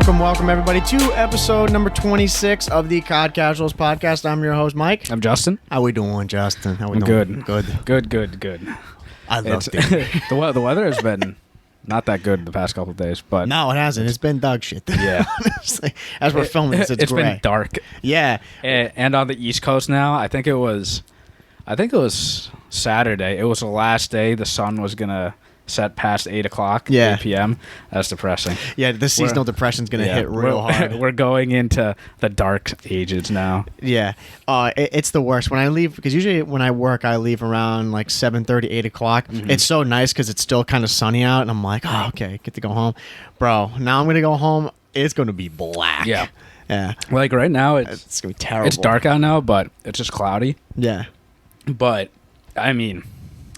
Welcome everybody to episode number 26 of the COD Casuals podcast. I'm your host, Mike. I'm Justin. How we doing, Justin? How we doing? Good. I love it. The weather has been not that good the past couple of days, but No, it hasn't. It's been dog shit. Yeah. Honestly, as we're filming this, it's gray. Been dark. Yeah. And on the East Coast now, I think it was Saturday. It was the last day the sun was gonna set past 8 o'clock, 8 p.m. That's depressing. Yeah, the seasonal depression's going to hit real hard. We're going into the dark ages now. Yeah. It's the worst. When I leave, because usually when I work, I leave around like 7:30, 8 o'clock. Mm-hmm. It's so nice because it's still kind of sunny out, and I'm like, oh, okay, get to go home. Bro, now I'm going to go home. It's going to be black. Yeah. Yeah. Like right now, it's going to be terrible. It's dark out now, but it's just cloudy. Yeah. But, I mean,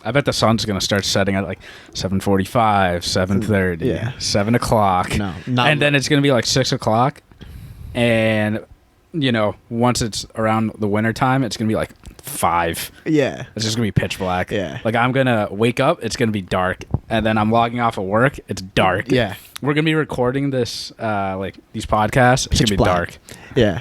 I bet the sun's going to start setting at like 7:45, 7:30, 7 o'clock. No, and then it's going to be like 6 o'clock. And, you know, once it's around the winter time, it's going to be like 5. Yeah. It's just going to be pitch black. Yeah. Like I'm going to wake up, it's going to be dark. And then I'm logging off of work, it's dark. Yeah. We're going to be recording this, like these podcasts. It's going to be dark. Yeah.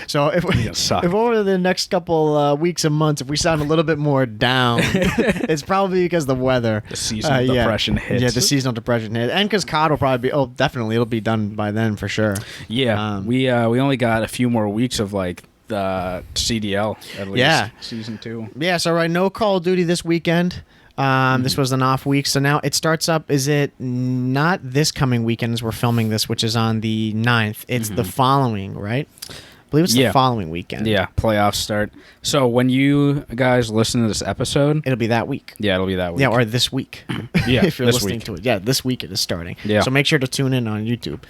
So if over the next couple weeks and months, if we sound a little bit more down, it's probably because the weather. The seasonal depression hits. Yeah, the seasonal depression hit. And because COD will probably be, definitely, it'll be done by then for sure. Yeah. We only got a few more weeks of like the CDL at least. Yeah. Season 2. Yeah, so no Call of Duty this weekend. This was an off week, so now it starts up. Is it not this coming weekend as we're filming this, which is on the 9th? It's the following, right? I believe it's the following weekend. Yeah, playoffs start. So when you guys listen to this episode, it'll be that week. Yeah, it'll be that week. Yeah, or this week. Yeah, if you're listening to it. Yeah, this week it is starting. Yeah. So make sure to tune in on YouTube.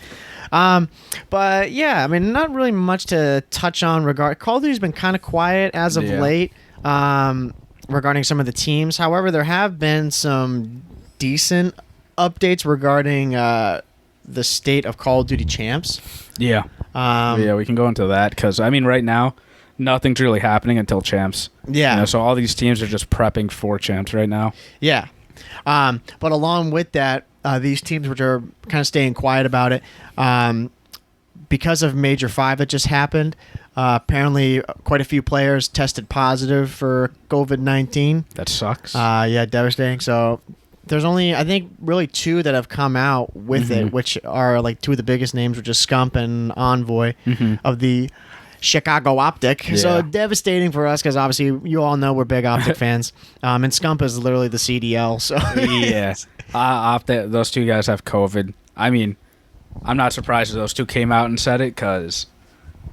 But yeah, I mean, not really much to touch on. Call of Duty's been kind of quiet as of late. Regarding some of the teams. However, there have been some decent updates regarding the state of Call of Duty Champs. Yeah. We can go into that because, I mean, right now, nothing's really happening until Champs. Yeah. You know, so all these teams are just prepping for Champs right now. Yeah. But along with that, these teams which are kind of staying quiet about it, because of Major 5 that just happened, apparently quite a few players tested positive for COVID-19. That sucks. Yeah, devastating. So there's only, I think, really 2 that have come out with it, which are like 2 of the biggest names, which is Scump and Envoy of the Chicago Optic. Yeah. So devastating for us because obviously you all know we're big Optic fans. And Scump is literally the CDL. So yeah. Optic, those 2 guys have COVID. I mean, I'm not surprised that those 2 came out and said it because,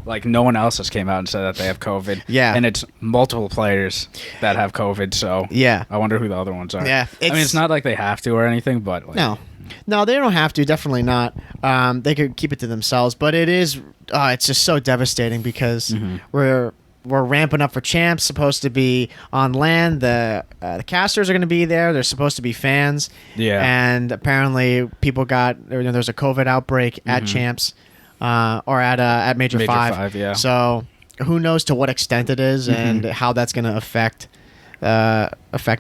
like, no one else has came out and said that they have COVID. Yeah. And it's multiple players that have COVID, so yeah. I wonder who the other ones are. Yeah. I mean, it's not like they have to or anything, but... like, No, they don't have to. Definitely not. They could keep it to themselves. But it is... it's just so devastating because we're ramping up for Champs, supposed to be on land. The casters are going to be there. There's supposed to be fans. Yeah. And apparently people there's a COVID outbreak at Champs or at Major 5. Yeah. So who knows to what extent it is and how that's going to affect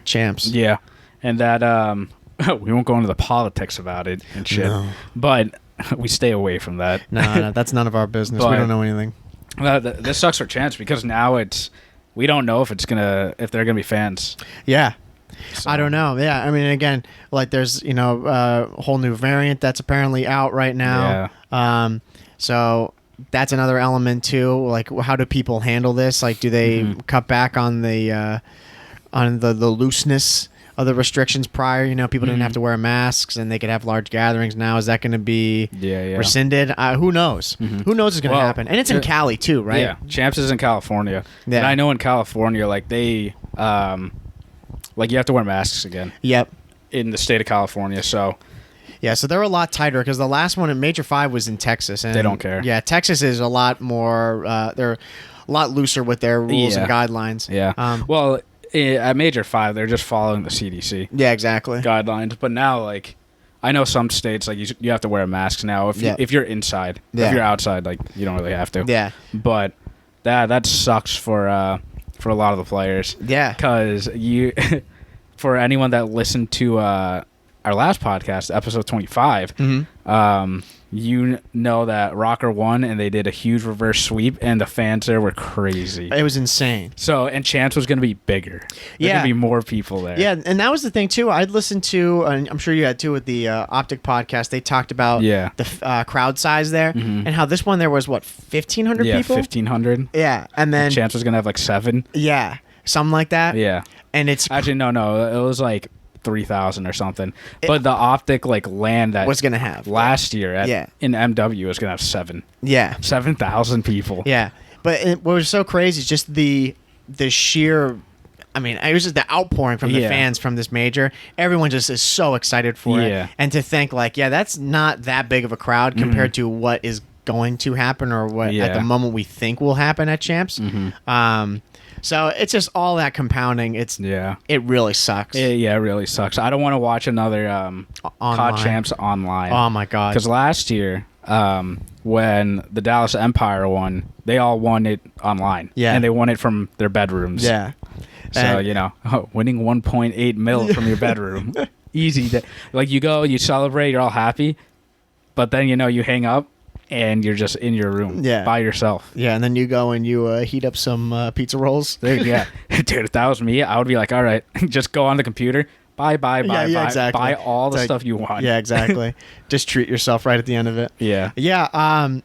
Champs. Yeah. And that... we won't go into the politics about it and shit. No. But we stay away from that. No, that's none of our business. We don't know anything. This sucks for Champs because now we don't know if they're gonna be fans. Yeah. So. I don't know. Yeah, I mean, again, like there's a whole new variant that's apparently out right now. Yeah. So that's another element too. Like, how do people handle this? Like, do they cut back on the looseness of the restrictions prior? People didn't have to wear masks and they could have large gatherings. Now is that going to be rescinded? Who knows? Who knows what's going to happen? And it's in Cali too, right? Yeah, Champs is in California. Yeah. And I know in California, like they, like you have to wear masks again. Yep. In the state of California, so. Yeah, so they're a lot tighter because the last one in Major 5 was in Texas. And they don't care. Yeah, Texas is a lot more, they're a lot looser with their rules and guidelines. Yeah. Well, at Major 5, they're just following the CDC. Yeah, exactly. Guidelines. But now, like, I know some states, like, you have to wear a mask now if you're inside. Yeah. If you're outside, like, you don't really have to. Yeah. But that sucks for a lot of the players. Yeah. Because for anyone that listened to our last podcast, episode 25, you know that Rocker won and they did a huge reverse sweep and the fans there were crazy. It was insane. So, and Champs was going to be bigger. There's going to be more people there. Yeah, and that was the thing, too. I'd listened to, and I'm sure you had, too, with the Optic podcast, they talked about the crowd size there and how this one there was, 1,500 people? Yeah, 1,500. Yeah, and then... Champs was going to have 7. Yeah, something like that. Yeah. And it's... Actually, no, it was 3,000 or something. But the Optic land that was gonna have last year in MW was gonna have 7. Yeah, 7,000 people. Yeah, but what was so crazy is just the sheer. I mean, it was just the outpouring from the fans from this major. Everyone just is so excited for it, and to think that's not that big of a crowd compared to what is going to happen or what at the moment we think will happen at Champs. So it's just all that compounding. It really sucks. It really sucks. I don't want to watch another COD Champs online. Oh my god! Because last year, when the Dallas Empire won, they all won it online. Yeah, and they won it from their bedrooms. Yeah. So winning 1.8 mil from your bedroom, easy. You go, you celebrate, you're all happy, but then you hang up. And you're just in your room by yourself. Yeah, and then you go and you heat up some pizza rolls. Dude, if that was me, I would be like, all right, just go on the computer, buy, exactly. buy all the stuff you want. Yeah, exactly. Just treat yourself right at the end of it. Yeah. Yeah,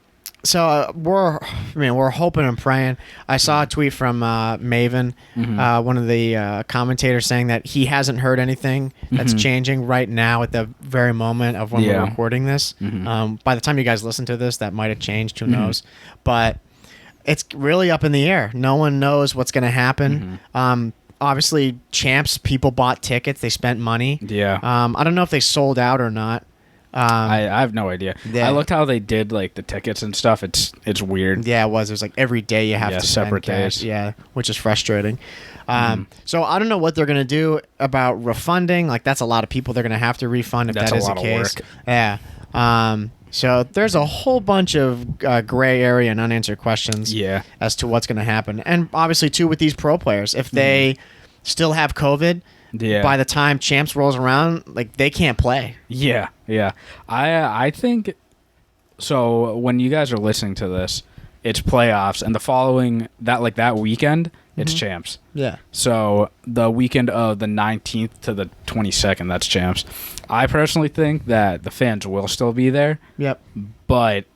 so we're hoping and praying. I saw a tweet from Maven, one of the commentators, saying that he hasn't heard anything that's changing right now at the very moment of when we're recording this. By the time you guys listen to this, that might have changed. Who knows? But it's really up in the air. No one knows what's going to happen. Obviously, Champs, people bought tickets. They spent money. Yeah. I don't know if they sold out or not. I have no idea. I looked how they did the tickets and stuff. It's weird. Yeah, it was. There's every day you have to separate spend cash. days. Yeah, which is frustrating. So I don't know what they're gonna do about refunding. That's a lot of people they're gonna have to refund if that's that is a lot the case. Of work. Yeah. So there's a whole bunch of gray area and unanswered questions. As to what's gonna happen, and obviously too with these pro players, if they still have COVID. Yeah. By the time Champs rolls around, they can't play. Yeah. I think so. When you guys are listening to this, it's playoffs, and the following that weekend, it's Champs. Yeah. So the weekend of the 19th to the 22nd, that's Champs. I personally think that the fans will still be there. Yep. But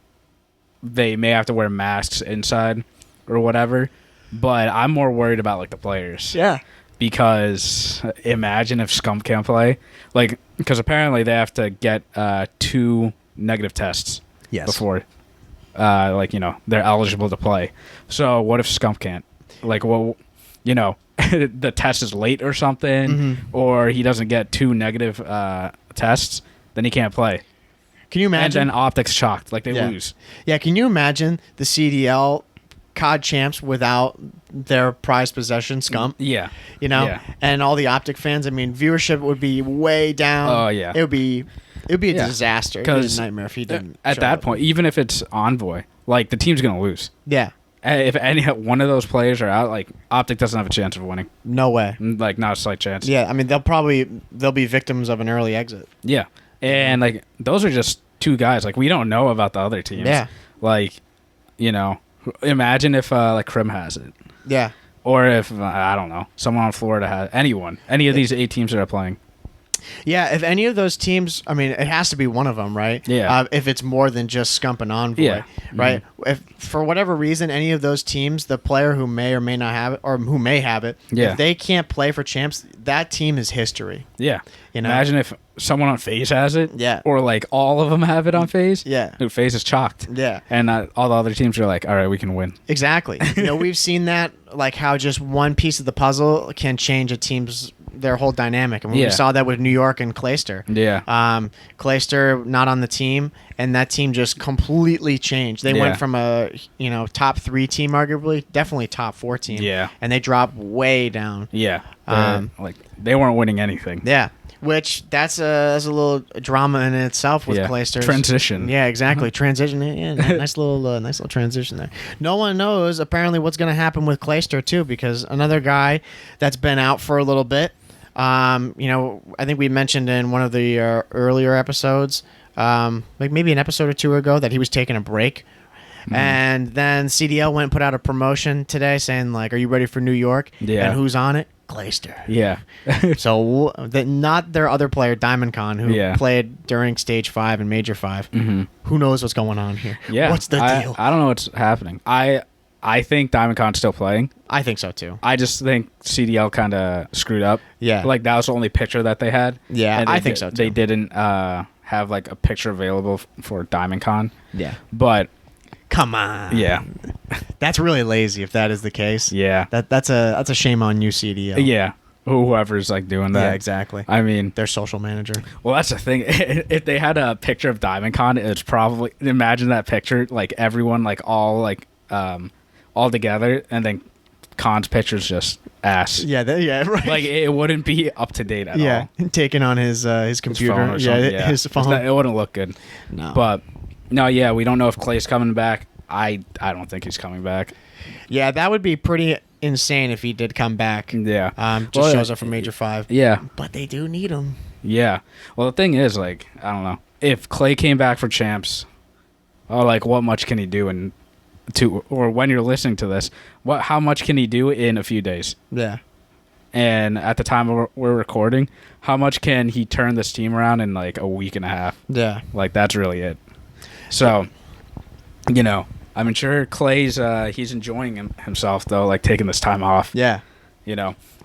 they may have to wear masks inside or whatever. But I'm more worried about the players. Yeah. Because imagine if Scump can't play. Because apparently they have to get 2 negative tests before, they're eligible to play. So what if Scump can't? The test is late or something, or he doesn't get 2 negative tests, then he can't play. Can you imagine? And then Optics shocked, they lose. Yeah, can you imagine the CDL COD Champs without their prized possession, Scump? Yeah. And all the Optic fans, viewership would be way down. Oh, yeah. It would be a disaster. It would be a nightmare if he didn't. At that point, even if it's Envoy, the team's going to lose. Yeah. If any one of those players are out, Optic doesn't have a chance of winning. No way. Not a slight chance. Yeah, they'll be victims of an early exit. Yeah. And, those are just 2 guys. We don't know about the other teams. Yeah. Imagine if Crim has it. Yeah. Or if I don't know, someone on Florida has any of these 8 teams that are playing. Yeah, if any of those teams, it has to be one of them, right? Yeah. If it's more than just Scump and Envoy, right? If for whatever reason any of those teams, the player who may or may not have it, or who may have it, if they can't play for Champs, that team is history. Yeah. Imagine if someone on FaZe has it. Yeah. Or all of them have it on FaZe. Yeah. Dude, FaZe is chalked. Yeah. And all the other teams are all right, we can win. Exactly. We've seen that, how just one piece of the puzzle can change a team's their whole dynamic. And we saw that with New York and Clayster. Yeah. Clayster not on the team, and that team just completely changed. They went from a top 3 team, arguably, definitely top 4 team. Yeah. And they dropped way down. Yeah. They weren't winning anything. Yeah. Which that's a little drama in itself with Clayster. Transition. Yeah, exactly. Transition. Yeah, nice little transition there. No one knows apparently what's going to happen with Clayster too, because another guy that's been out for a little bit. I think we mentioned in one of the earlier episodes, like maybe an episode or two ago, that he was taking a break. And then CDL went and put out a promotion today saying, like, are you ready for New York? Yeah. And who's on it? Clayster. Yeah. So not their other player, Diamond Con, who played during Stage 5 and Major 5. Mm-hmm. Who knows what's going on here? Yeah. What's the deal? I don't know what's happening. I think Diamond Con's still playing. I think so, too. I just think CDL kind of screwed up. Yeah. Like, that was the only picture that they had. Yeah, I think so, too. They didn't have, like, a picture available for Diamond Con. Yeah. But... Come on. Yeah. That's really lazy if that is the case. Yeah. That's a shame on you, CDL. Yeah. Whoever's like doing that. Yeah, exactly. I mean, their social manager. Well, that's the thing. If they had a picture of Diamond Con, it's probably, imagine that picture, like everyone like all together, and then Con's picture's just ass. Yeah, right. Like it wouldn't be up to date at all. Yeah, taken on his computer. His phone. It wouldn't look good. No. But no, yeah, we don't know if Clay's coming back. I don't think he's coming back. Yeah, that would be pretty insane if he did come back. Yeah. Shows up from Major 5. Yeah. But they do need him. Yeah. Well, the thing is, like, I don't know. If Clay came back for Champs, what much can he do or when you're listening to this, how much can he do in a few days? Yeah. And at the time we're recording, how much can he turn this team around in like a week and a half? Yeah. Like, that's really it. So, I'm sure Clay's he's enjoying himself though, like taking this time off. Yeah.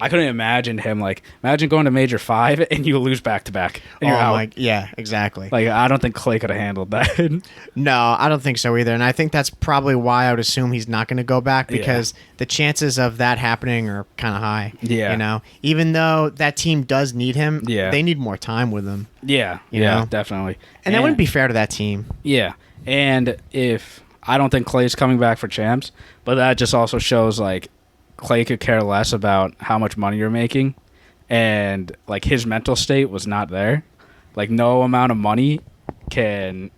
I couldn't imagine him imagine going to Major 5 and you lose back to back. Yeah, exactly. Like, I don't think Clay could have handled that. No, I don't think so either. And I think that's probably why I would assume he's not going to go back, because the chances of that happening are kind of high. Yeah. Even though that team does need him, they need more time with him. Yeah. You know? Definitely. And that wouldn't be fair to that team. Yeah. And I don't think Clay's coming back for Champs, but that just also shows like Clay could care less about how much money you're making, and like his mental state was not there. Like, no amount of money can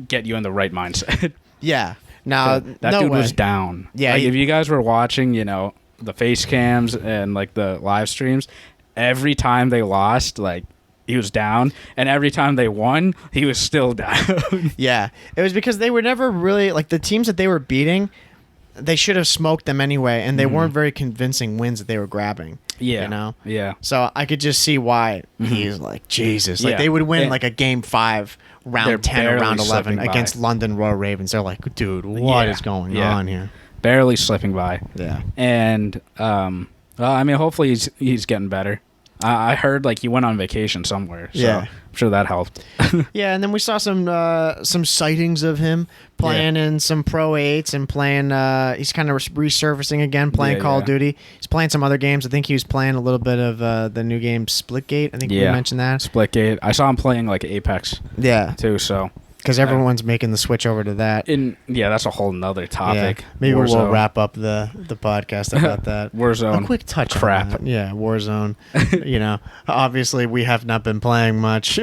get you in the right mindset. Yeah. Now that dude was down. Yeah. Like, if you guys were watching, the face cams and like the live streams, every time they lost, like, he was down, and every time they won, he was still down. Yeah. It was because they were never really, like, the teams that they were beating, they should have smoked them anyway, and they weren't very convincing wins that they were grabbing. Yeah. Yeah. So I could just see why he's like, Jesus. Like, they would win like a game 5, round 10 or round 11 against London Royal Ravens. They're like, dude, what is going on here? Barely slipping by. Yeah. And, hopefully he's getting better. I heard like he went on vacation somewhere, so I'm sure that helped. Yeah, and then we saw some sightings of him playing in some Pro 8s and playing. He's kind of resurfacing again, playing Call of Duty. He's playing some other games. I think he was playing a little bit of the new game Splitgate. I think we mentioned that. Splitgate. I saw him playing like Apex. Yeah, too. So. Because everyone's making the switch over to that. That's a whole nother topic. Yeah. Maybe we'll wrap up the podcast about that. Warzone. A quick touch crap. on that. Yeah, Warzone. Obviously we have not been playing much.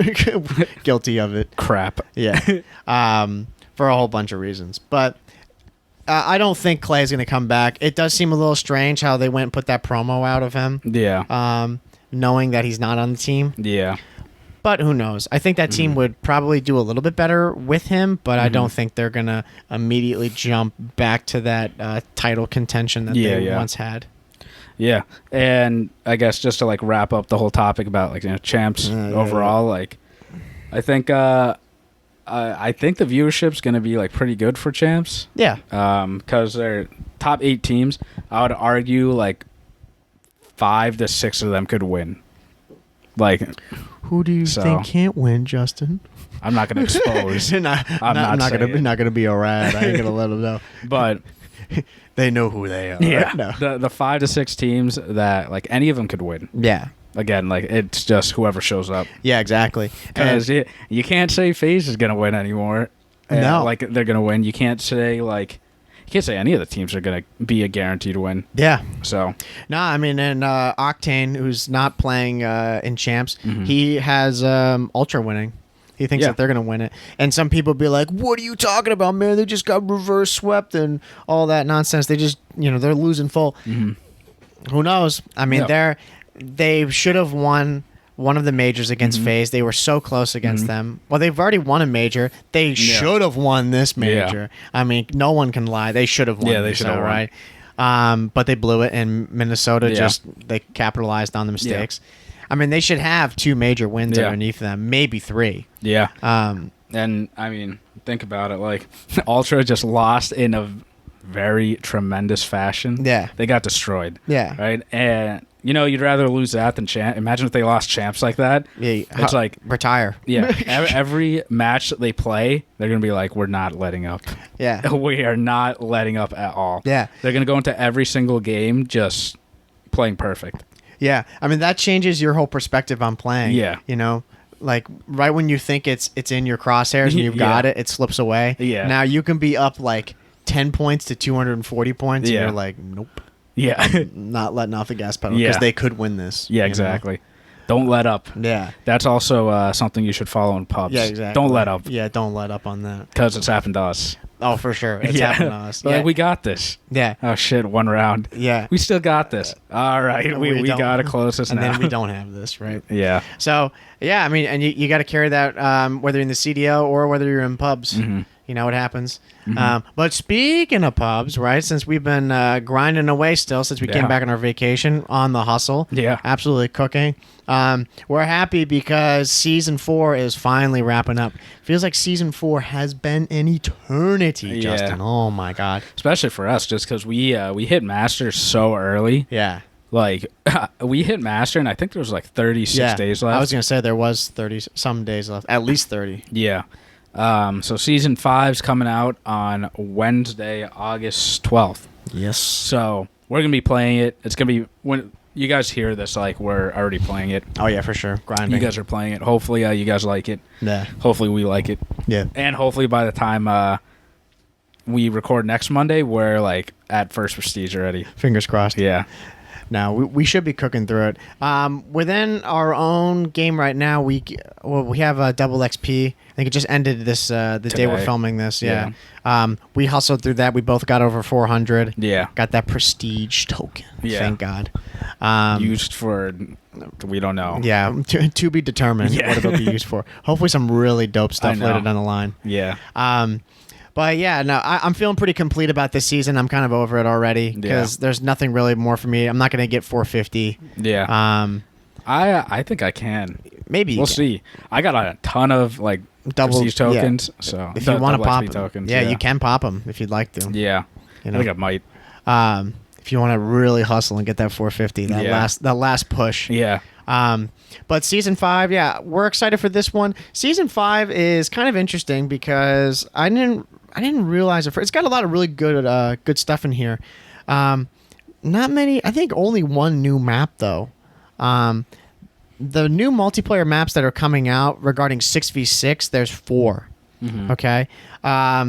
Guilty of it. Crap. Yeah. For a whole bunch of reasons. But I don't think Clay's going to come back. It does seem a little strange how they went and put that promo out of him. Yeah. Knowing that he's not on the team. Yeah. But who knows? I think that team would probably do a little bit better with him, but I don't think they're going to immediately jump back to that title contention that they once had. Yeah. And I guess just to like wrap up the whole topic about champs overall, like I think the viewership's going to be like pretty good for champs. Yeah. Because they're top 8 teams. I would argue like 5 to 6 of them could win. Like, who do you think can't win, Justin? I'm not going to expose. I'm not going to be a rat. I ain't going to let them know. But they know who they are. Yeah. No. The 5 to 6 teams that like any of them could win. Yeah. Again, like it's just whoever shows up. Yeah, exactly. Because you can't say FaZe is going to win anymore. No. Like they're going to win. You can't say any of the teams are going to be a guaranteed win. Yeah. So. No, I mean, and Octane, who's not playing in Champs, he has Ultra winning. He thinks that they're going to win it. And some people be like, what are you talking about, man? They just got reverse swept and all that nonsense. They just, they're losing full. Who knows? I mean, they should have won one of the majors against FaZe. They were so close against them. Well, they've already won a major. They should have won this major. I mean, no one can lie. They should have won. Yeah, they should have won. Right? But they blew it, and Minnesota they capitalized on the mistakes. I mean, they should have 2 major wins underneath them, maybe 3. Yeah. And I mean, think about it. Like, Ultra just lost in a very tremendous fashion. Yeah. They got destroyed. Yeah. Right? And, you'd rather lose that than Champs. Imagine if they lost Champs like that. Yeah. It's like... retire. Yeah. Every match that they play, they're going to be like, we're not letting up. Yeah. We are not letting up at all. Yeah. They're going to go into every single game just playing perfect. Yeah. I mean, that changes your whole perspective on playing. Yeah. Like right when you think it's in your crosshairs and you've got it slips away. Yeah. Now you can be up like 10 points to 240 points and Yeah. you're like, nope. Yeah. Not letting off the gas pedal because they could win this. Yeah, exactly. Don't let up. Yeah. That's also something you should follow in pubs. Yeah, exactly. Don't let up. Yeah, don't let up on that. Because it's happened to us. Oh, for sure. It's happened to us. Like, we got this. Yeah. Oh, shit, 1 round. Yeah. We still got this. All right, we got to close this and now. And then we don't have this, right? Yeah. So, yeah, I mean, and you got to carry that whether you're in the CDO or whether you're in pubs. Mm-hmm. You know what happens. But speaking of pubs, right, since we've been grinding away still since we came back on our vacation on the hustle. Yeah. Absolutely cooking. We're happy because Season 4 is finally wrapping up. Feels like Season 4 has been an eternity, Justin. Oh, my God. Especially for us, just because we hit Master so early. Yeah. Like, we hit Master, and I think there was like 36 days left. I was going to say there was 30-some days left. At least 30. Yeah. So Season 5's coming out on Wednesday, August 12th. Yes. So we're going to be playing it. It's going to be... when you guys hear this, like, we're already playing it. Oh, yeah, for sure. Grinding. You guys are playing it. Hopefully, you guys like it. Yeah. Hopefully, we like it. Yeah. And hopefully, by the time we record next Monday, we're, like, at First Prestige already. Fingers crossed. Yeah. No, we should be cooking through it. Within our own game right now, we have a double XP. I think it just ended this the day we're filming this. Yeah. We hustled through that. We both got over 400. Yeah. Got that prestige token. Yeah. Thank God. Used for, we don't know. Yeah, to be determined what it'll be used for. Hopefully some really dope stuff later down the line. Yeah. But yeah, no, I'm feeling pretty complete about this season. I'm kind of over it already because there's nothing really more for me. I'm not going to get 450. Yeah. I think I can. Maybe we'll see. I got a ton of like double prestige tokens. So if you want to pop them, tokens, you can pop them if you'd like to. Yeah. I think I might. If you want to really hustle and get that 450, that last push. Yeah. But Season 5, we're excited for this one. Season 5 is kind of interesting because I didn't realize it. It's got a lot of really good stuff in here. Not many. I think only one new map though. The new multiplayer maps that are coming out regarding 6v6, there's 4. Mm-hmm. Okay.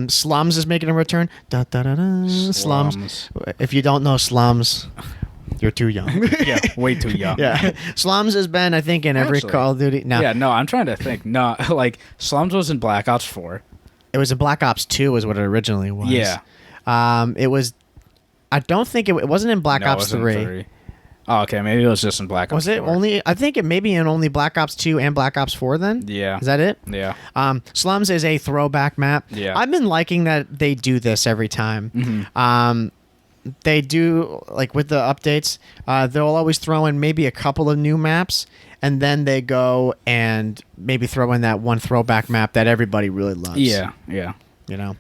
Slums is making a return. Da, da, da, da. Slums. If you don't know Slums, you're too young. Yeah, way too young. Yeah. Slums has been, I think, in every Call of Duty. No. Yeah, no, I'm trying to think. No, like, Slums was in Black Ops 4. It was in Black Ops 2 is what it originally was. Yeah. It was... I don't think it wasn't in Black Ops 3. Oh, okay. Maybe it was just in Black Ops 4. Was it only... I think it may be in only Black Ops 2 and Black Ops 4 then? Yeah. Is that it? Yeah. Slums is a throwback map. Yeah. I've been liking that they do this every time. Mm-hmm. They do, like with the updates, they'll always throw in maybe a couple of new maps, and then they go and maybe throw in that one throwback map that everybody really loves. Yeah, yeah. You know?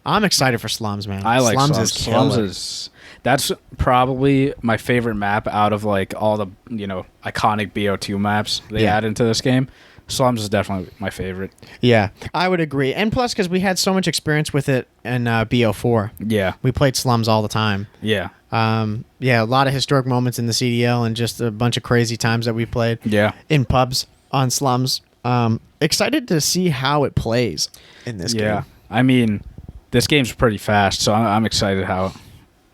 I'm excited for Slums, man. I like Slums. Is killer. That's probably my favorite map out of like all the, iconic BO2 maps they add into this game. Slums is definitely my favorite. Yeah, I would agree. And plus, because we had so much experience with it in BO4. Yeah. We played Slums all the time. Yeah. A lot of historic moments in the CDL and just a bunch of crazy times that we played. Yeah. In pubs on Slums. Excited to see how it plays in this game. Yeah. I mean, this game's pretty fast, so I'm excited how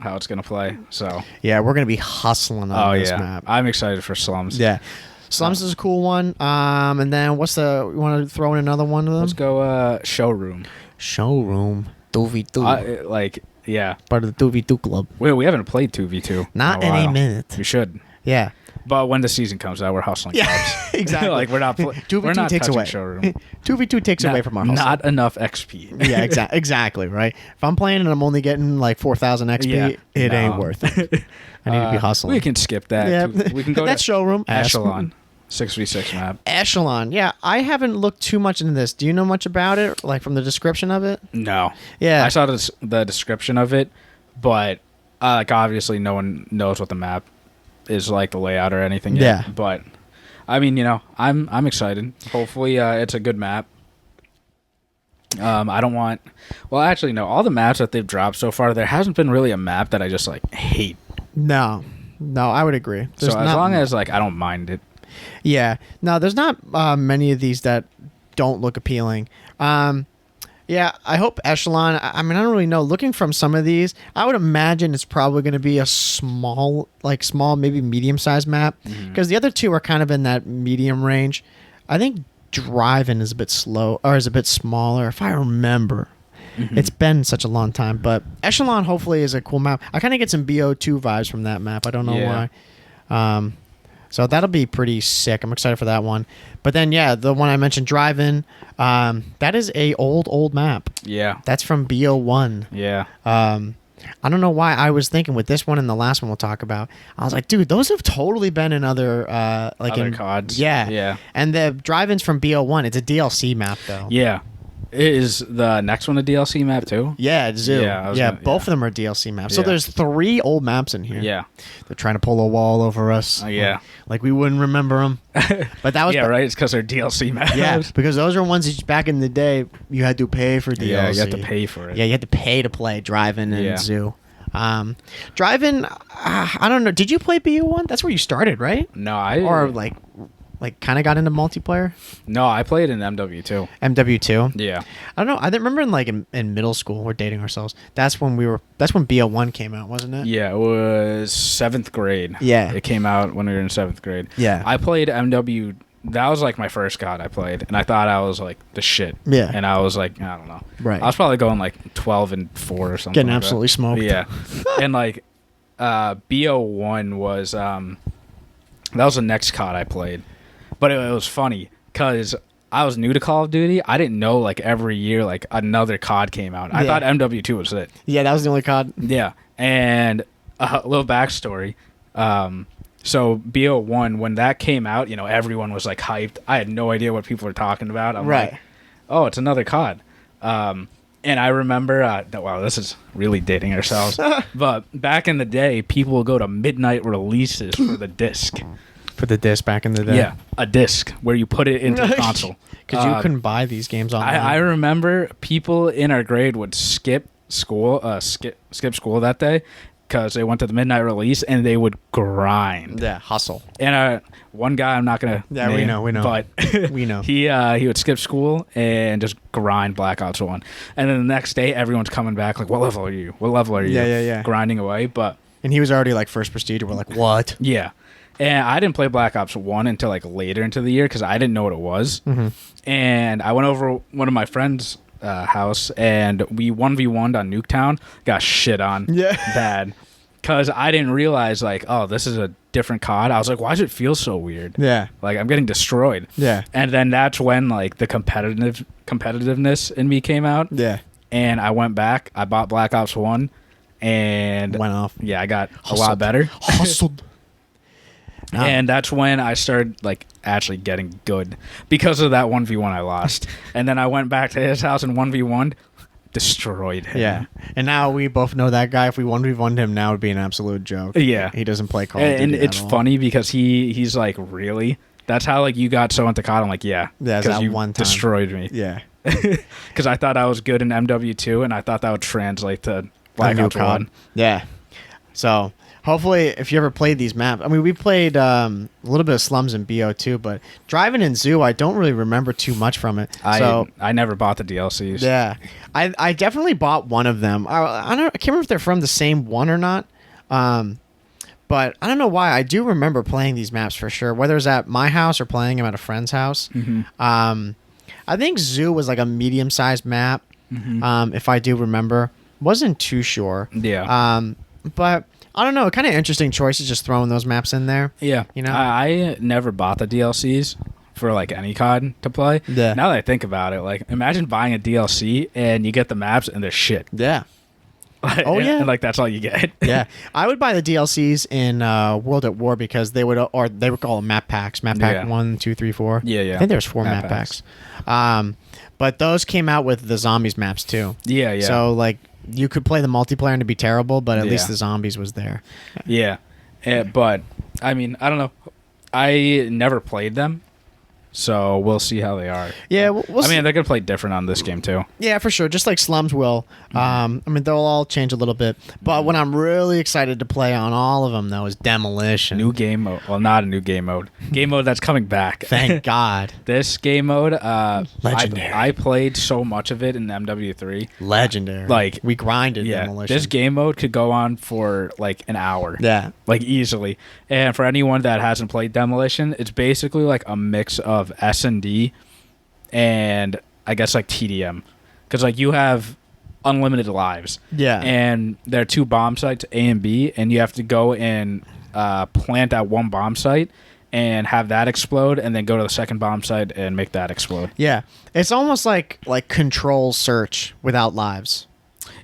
it's going to play. So yeah, we're going to be hustling on this map. I'm excited for Slums. Yeah. Slums is a cool one. And then you want to throw in another one of them? Let's go Showroom. Showroom. 2v2. Yeah. Part of the 2v2 club. Wait, we haven't played 2v2. Not in a minute. We should. Yeah. But when the season comes out, we're hustling. Yeah, exactly. Like we're not. 2v2 takes away. Showroom. 2v2 takes away from our hustle. Not enough XP. Yeah, exactly. Right. If I'm playing and I'm only getting like 4,000 XP, it ain't worth it. I need to be hustling. We can skip that. Yeah. We can go that to showroom. Echelon. 6v6 map. Echelon. Yeah, I haven't looked too much into this. Do you know much about it? Like from the description of it? No. Yeah. I saw the description of it, but like obviously no one knows what the map is like, the layout or anything yet. Yeah. But I mean, I'm excited. Hopefully it's a good map. I don't want. Well, actually, no. All the maps that they've dropped so far, there hasn't been really a map that I just like hate. No, I would agray. So as long as like I don't mind it. Yeah. No, there's not many of these that don't look appealing. Yeah, I hope Echelon. I mean, I don't really know. Looking from some of these, I would imagine it's probably going to be a small, maybe medium-sized map. Because the other two are kind of in that medium range. I think Driving is a bit slow, or is a bit smaller, if I remember. It's been such a long time. But Echelon, hopefully, is a cool map. I kind of get some BO2 vibes from that map. I don't know why. So that'll be pretty sick. I'm excited for that one. But then, yeah, the one I mentioned, Driving, that is a old map. Yeah. That's from BO1. Yeah. I don't know why I was thinking with this one and the last one we'll talk about. I was like, dude, those have totally been in other other CODs. Yeah. Yeah. And the Drive-In's from BO1. It's a DLC map, though. Yeah. Is the next one a DLC map too? Yeah, it's Zoo. Yeah, both of them are DLC maps. So there's 3 old maps in here. Yeah. They're trying to pull a wall over us. Yeah. Like we wouldn't remember them. But that was right. It's because they're DLC maps. Yeah, because those are ones that back in the day you had to pay for DLC. Yeah, you had to pay for it. Yeah, you had to pay to play Drive-In and Zoo. Drive-In, I don't know. Did you play BU1? That's where you started, right? No, Or like kind of got into multiplayer? No, I played in MW2. MW2? Yeah. I don't know. I remember in middle school, we're dating ourselves. That's when BO1 came out, wasn't it? Yeah, it was 7th grade. Yeah. It came out when we were in 7th grade. Yeah. I played MW. That was like my first COD I played, and I thought I was like the shit. Yeah. And I was like, I don't know. Right. I was probably going like 12-4 or something. Getting like absolutely that. smoked. Yeah. And like BO1 was that was the next COD I played. But it was funny because I was new to Call of Duty. I didn't know like every year like another COD came out. I thought MW2 was it. Yeah, that was the only COD. Yeah. And a little backstory. So BO1, when that came out, everyone was like hyped. I had no idea what people were talking about. I'm like, oh, it's another COD. And I remember, wow, this is really dating ourselves. But back in the day, people would go to midnight releases for the disc. For the disc back in the day. Yeah, a disc where you put it into the console. Because you couldn't buy these games online. I remember people in our grade would skip school that day because they went to the midnight release and they would grind. Yeah, hustle. And one guy, I'm not gonna name, we know, but we know. He would skip school and just grind Black Ops 1, and then the next day everyone's coming back like, what level are you? Yeah. Grinding away, and he was already like first prestige. We're like, what? Yeah. And I didn't play Black Ops 1 until like later into the year because I didn't know what it was. And I went over one of my friends' house and we 1v1'd on Nuketown. Got shit on bad because I didn't realize like, oh, this is a different COD. I was like, why does it feel so weird? Yeah. Like I'm getting destroyed. Yeah. And then that's when like the competitiveness in me came out. Yeah. And I went back. I bought Black Ops 1 and went off. Yeah, I got a lot better. Hustled. And that's when I started like actually getting good because of that 1v1 I lost. And then I went back to his house and 1v1 destroyed him. Yeah. And now we both know that guy. If we 1v1'd him now, it would be an absolute joke. Yeah. He doesn't play Call of Duty. And it's funny because he's like, really? That's how like you got so into COD. I'm like, yeah. Yeah, because you one time destroyed me. Yeah. Because I thought I was good in MW2 and I thought that would translate to Black Ops 1. Yeah. So hopefully, if you ever played these maps, I mean, we played a little bit of Slums in BO2, but Driving in Zoo, I don't really remember too much from it. I never bought the DLCs. Yeah, I definitely bought one of them. I can't remember if they're from the same one or not. But I don't know why. I do remember playing these maps for sure, whether it's at my house or playing them at a friend's house. I think Zoo was like a medium-sized map, if I do remember. Wasn't too sure. Yeah. But I don't know. Kind of interesting choices just throwing those maps in there. Yeah. You know? I never bought the DLCs for like any COD to play. Yeah. Now that I think about it, like imagine buying a DLC and you get the maps and they're shit. Yeah. Like, Oh, yeah. And like that's all you get. Yeah. I would buy the DLCs in World at War because they would call them map packs. Map pack 1, 2, 3, 4. Yeah, yeah. I think there's 4 map packs. But those came out with the zombies maps too. Yeah, yeah. So like you could play the multiplayer and it'd be terrible, but at least the zombies was there. Yeah. But I mean, I don't know. I never played them. So we'll see how they are. Yeah, I mean, they're gonna play different on this game too. Yeah, for sure. Just like Slums will. I mean, they'll all change a little bit. But what I'm really excited to play on all of them though is Demolition. New game mode. Well, not a new game mode. Game mode that's coming back. Thank God. This game mode, legendary. I played so much of it in MW3. Legendary. Like we grinded yeah, Demolition. this game mode could go on for like an hour. Yeah. Like easily. And for anyone that hasn't played Demolition, it's basically like a mix of S&D and I guess like TDM, because like you have unlimited lives. Yeah. And there are 2 bomb sites, A and B, and you have to go and plant at one bomb site and have that explode, and then go to the second bomb site and make that explode. Yeah. It's almost like Control Search without lives.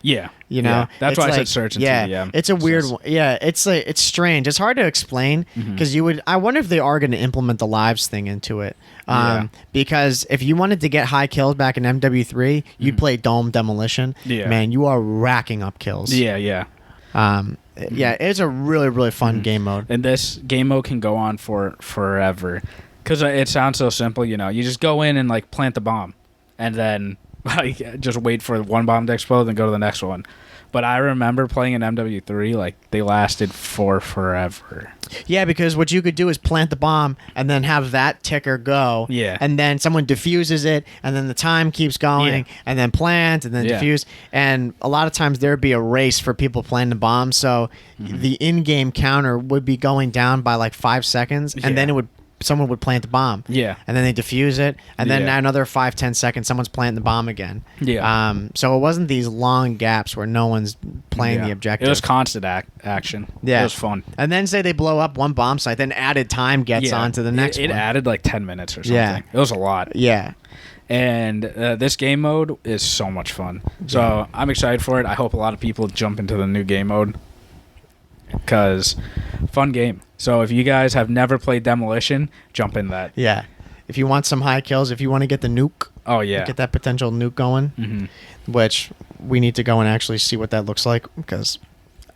Yeah. You know, yeah. That's why like, I said search and TDM. It's a weird one. Yeah, it's strange. It's hard to explain because I wonder if they are going to implement the lives thing into it. Because if you wanted to get high kills back in MW3, you'd play Dome Demolition. Yeah. Man, you are racking up kills. Yeah, yeah. Yeah, it's a really, really fun game mode. And this game mode can go on for forever. Because it sounds so simple, you know. You just go in and like plant the bomb. And then like just wait for one bomb to explode and go to the next one. But I remember playing in MW3, like they lasted for forever. Yeah, because what you could do is plant the bomb and then have that ticker go. Yeah. And then someone defuses it, and then the time keeps going, and then plant, and then defuse. And a lot of times there would be a race for people planting bombs, so the in-game counter would be going down by like 5 seconds, and then someone would plant the bomb. Yeah. And then they defuse it, and then another 5-10 seconds, someone's planting the bomb again. Yeah. So it wasn't these long gaps where no one's playing the objective. It was constant action. Yeah. It was fun. And then say they blow up one bomb site, then added time gets on to the next one. It added like 10 minutes or something. Yeah. It was a lot. Yeah. And this game mode is so much fun. So I'm excited for it. I hope a lot of people jump into the new game mode. Because fun game. So if you guys have never played Demolition, jump in that. Yeah. If you want some high kills, if you want to get the nuke. Oh, yeah. Get that potential nuke going. Which we need to go and actually see what that looks like. Because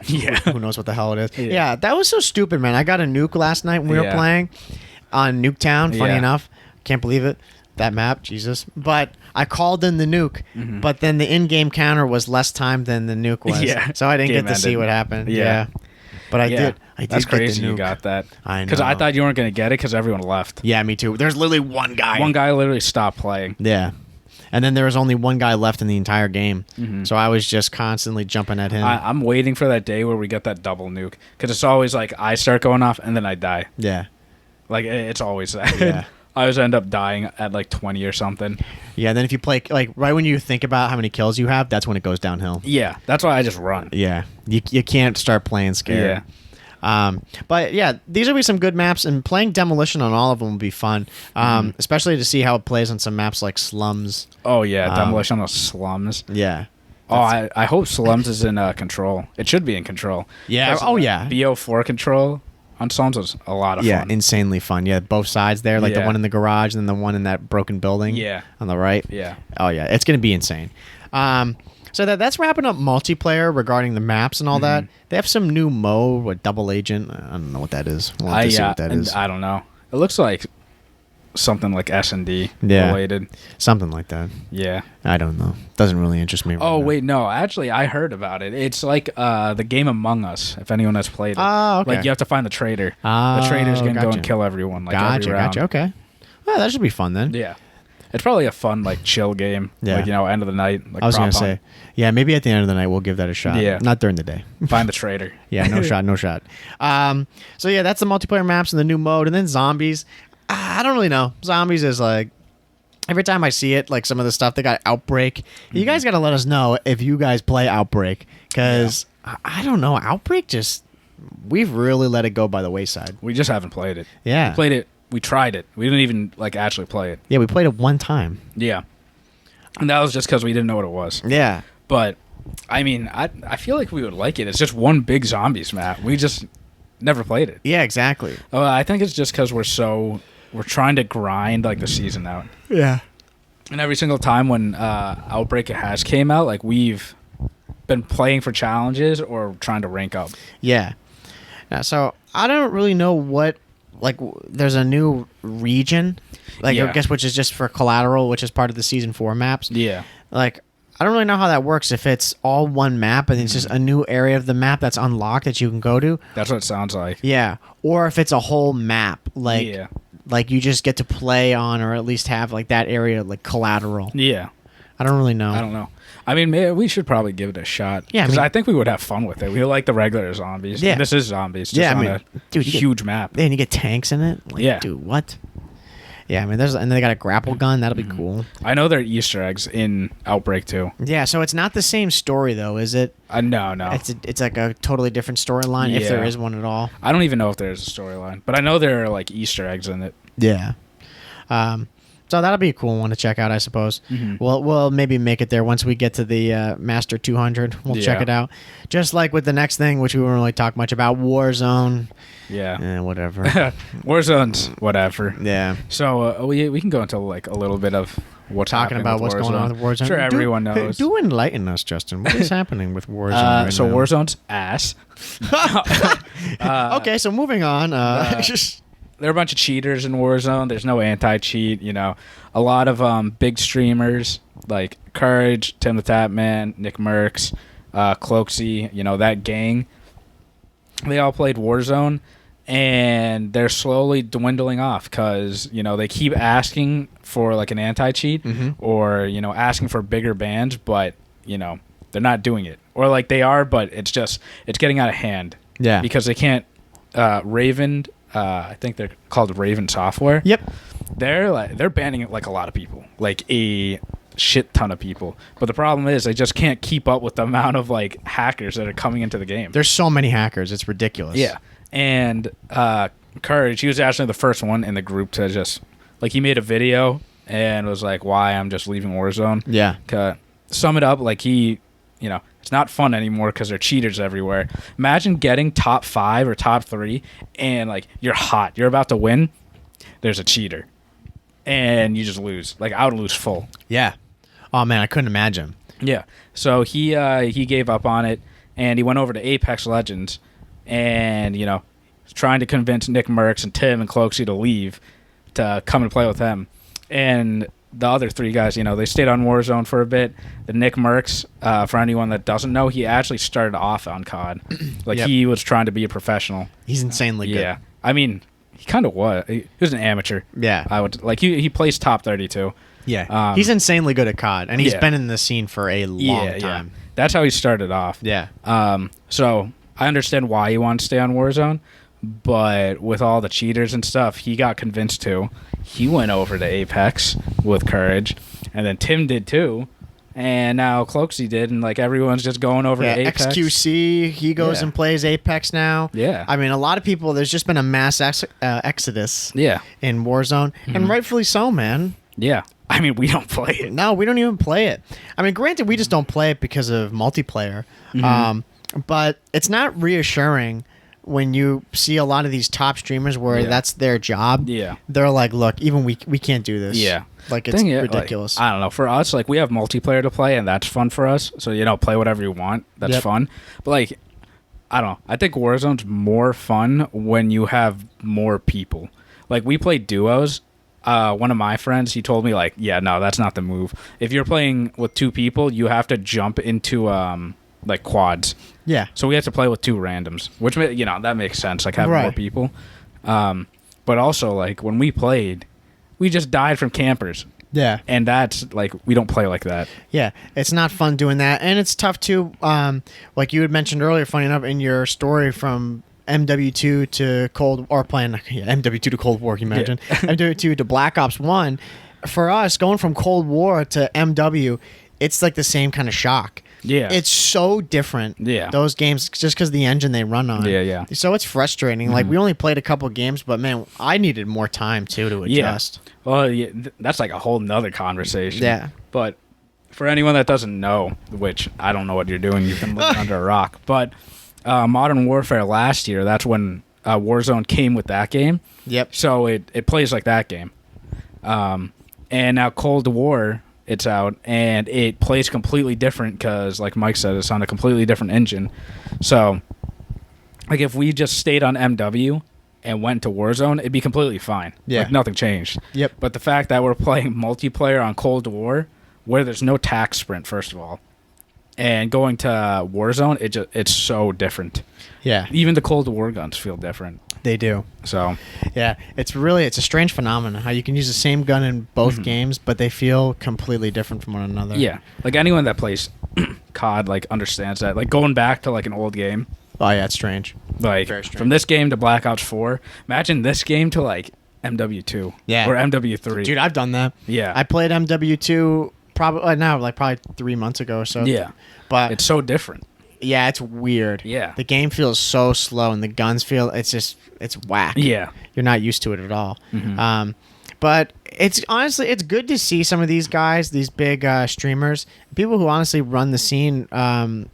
who knows what the hell it is. Yeah, that was so stupid, man. I got a nuke last night when we were playing on Nuketown. Funny enough. Can't believe it. That map, Jesus. But I called in the nuke, but then the in-game counter was less time than the nuke was. Yeah. So I didn't get to see what happened. Yeah. But I did. That's get crazy the nuke. you got that. I know. Because I thought you weren't going to get it because everyone left. Yeah, me too. There's literally one guy. One guy literally stopped playing. Yeah. And then there was only one guy left in the entire game. So I was just constantly jumping at him. I'm waiting for that day where we get that double nuke. Because it's always like I start going off and then I die. Yeah. Like it's always that. Yeah. I always end up dying at like 20 or something. Yeah, then if you play, like, right when you think about how many kills you have, that's when it goes downhill. Yeah, that's why I just run. Yeah. You can't start playing scared. Yeah. But yeah, these will be some good maps, and playing Demolition on all of them will be fun, especially to see how it plays on some maps like Slums. Oh, yeah, Demolition on the Slums. Yeah. Oh, I hope Slums is in Control. It should be in Control. Yeah. Oh, yeah. BO4 Control on Slums was a lot of fun. Yeah, insanely fun. Yeah, both sides there, like the one in the garage and then the one in that broken building. Yeah. On the right. Yeah. Oh, yeah. It's going to be insane. So that's wrapping up multiplayer regarding the maps and all that. They have some new mode with Double Agent. I don't know what that is. We'll have to see what that is. I don't know. It looks like something like S&D related. Something like that. Yeah. I don't know. Doesn't really interest me. Oh, wait, no. Actually, I heard about it. It's like the game Among Us, if anyone has played it. Oh, okay. Like, you have to find the traitor. The traitor's going to go and kill everyone. Like, every round. Gotcha. Okay. Well, that should be fun then. Yeah. It's probably a fun, like, chill game. Yeah. Like, end of the night. Like, I was going to say, yeah, maybe at the end of the night we'll give that a shot. Yeah. Not during the day. Find the traitor. Yeah, no shot. So, yeah, that's the multiplayer maps and the new mode. And then zombies. I don't really know. Zombies is like, every time I see it, like some of the stuff, they got Outbreak. You guys got to let us know if you guys play Outbreak. Because, I don't know, Outbreak just we've really let it go by the wayside. We just haven't played it. Yeah. We played it. We tried it. We didn't even like actually play it. Yeah, we played it one time. Yeah. And that was just because we didn't know what it was. Yeah. But, I mean, I feel like we would like it. It's just one big zombies map. We just never played it. Yeah, exactly. I think it's just because we're trying to grind, like, the season out. Yeah. And every single time when Outbreak has came out, like, we've been playing for challenges or trying to rank up. Yeah. So, I don't really know what, like, there's a new region, like, I guess, which is just for Collateral, which is part of the Season 4 maps. Yeah. Like, I don't really know how that works, if it's all one map and it's just a new area of the map that's unlocked that you can go to. That's what it sounds like. Yeah. Or if it's a whole map, like you just get to play on, or at least have, like, that area, like, Collateral. Yeah. I don't really know. I don't know. I mean, maybe we should probably give it a shot. Yeah, because I think we would have fun with it. We like the regular zombies. Yeah. This is zombies. Just on a huge map. And you get tanks in it. Like, yeah. Dude, what? Yeah, I mean, and they got a grapple gun. That'll be cool. I know there are Easter eggs in Outbreak too. Yeah, so it's not the same story though, is it? No. It's like a totally different storyline, if there is one at all. I don't even know if there's a storyline, but I know there are like Easter eggs in it. Yeah. So that'll be a cool one to check out, I suppose. Mm-hmm. We'll maybe make it there once we get to the Master 200. We'll check it out. Just like with the next thing, which we won't really talk much about, Warzone. Yeah. Whatever. Warzone's whatever. Yeah. So we can go into like a little bit of what's talking about what's going on with Warzone. I'm sure everyone knows. Do enlighten us, Justin. What is happening with Warzone? So Warzone's ass. Okay, so moving on. There are a bunch of cheaters in Warzone. There's no anti-cheat, you know. A lot of big streamers like Courage, Tim the Tap Man, Nick Merckx, Cloaksy, you know, that gang. They all played Warzone, and they're slowly dwindling off because, you know, they keep asking for like an anti-cheat or, you know, asking for bigger bans, but, you know, they're not doing it. Or like they are, but it's getting out of hand. Yeah. Because they can't, Raven... I think they're called Raven Software. Yep. They're banning it like a lot of people, like a shit ton of people. But the problem is they just can't keep up with the amount of like hackers that are coming into the game. There's so many hackers, it's ridiculous. Yeah. And Courage, he was actually the first one in the group to just like he made a video and was like, "Why I'm just leaving Warzone." Yeah. Sum it up, like he, you know, it's not fun anymore because there are cheaters everywhere. Imagine getting top 5 or top 3 and like you're hot, you're about to win. There's a cheater, and you just lose. Like I would lose full. Yeah. Oh man, I couldn't imagine. Yeah. So he gave up on it, and he went over to Apex Legends, and you know, trying to convince Nick Merckx and Tim and Cloaksy to leave to come and play with him, and the other 3 guys, you know, they stayed on Warzone for a bit. The Nick Merckx, for anyone that doesn't know, he actually started off on COD. Like, he was trying to be a professional. He's insanely good. Yeah. I mean, he kind of was. He was an amateur. Yeah. I would like he plays top 32. Yeah. He's insanely good at COD, and he's been in the scene for a long time. Yeah. That's how he started off. Yeah. So I understand why he wants to stay on Warzone, but with all the cheaters and stuff, he got convinced to. He went over to Apex with Courage, and then Tim did too, and now Cloaksy did, and like everyone's just going over to Apex. XQC, he goes and plays Apex now. Yeah. I mean, a lot of people, there's just been a mass exodus in Warzone, and rightfully so, man. Yeah. I mean, we don't play it. No, we don't even play it. I mean, granted, we just don't play it because of multiplayer, but it's not reassuring when you see a lot of these top streamers where that's their job. Yeah. They're like, look, even we can't do this. Yeah. Like, it's ridiculous. Like, I don't know. For us, like, we have multiplayer to play, and that's fun for us. So, you know, play whatever you want. That's fun. But, like, I don't know. I think Warzone's more fun when you have more people. Like, we play duos. One of my friends, he told me, like, yeah, no, that's not the move. If you're playing with 2 people, you have to jump into, like, quads. Yeah. So we have to play with 2 randoms, which, you know, that makes sense, like, having more people. But also, like, when we played, we just died from campers. Yeah. And that's, like, we don't play like that. Yeah. It's not fun doing that. And it's tough, too. Like you had mentioned earlier, funny enough, in your story from MW2 to MW2 to Cold War, can you imagine? MW2 to Black Ops 1. For us, going from Cold War to MW, it's like the same kind of shock. Yeah. It's so different. Yeah. Those games, just because the engine they run on. Yeah. So it's frustrating. Like, we only played a couple games, but man, I needed more time too to adjust. Yeah. Well, yeah, that's like a whole nother conversation. Yeah. But for anyone that doesn't know, which I don't know what you're doing, you've been living under a rock. But Modern Warfare last year, that's when Warzone came with that game. Yep. So it plays like that game. And now Cold War, it's out, and it plays completely different because, like Mike said, it's on a completely different engine. So, like, if we just stayed on MW and went to Warzone, it'd be completely fine. Yeah. Like, nothing changed. Yep. But the fact that we're playing multiplayer on Cold War, where there's no tac sprint, first of all, and going to Warzone, it's so different. Yeah. Even the Cold War guns feel different. They do. So yeah, it's a strange phenomenon how you can use the same gun in both games, but they feel completely different from one another. Yeah, like anyone that plays COD like understands that. Like going back to like an old game. Oh yeah, it's strange. Like very strange. From this game to Black Ops 4. Imagine this game to like MW2. Yeah. Or MW3. Dude, I've done that. Yeah. I played MW2 probably 3 months ago or so. Yeah. But it's so different. Yeah, it's weird. Yeah. The game feels so slow, and the guns feel it's whack. Yeah. You're not used to it at all. But it's honestly good to see some of these guys, these big streamers, people who honestly run the scene on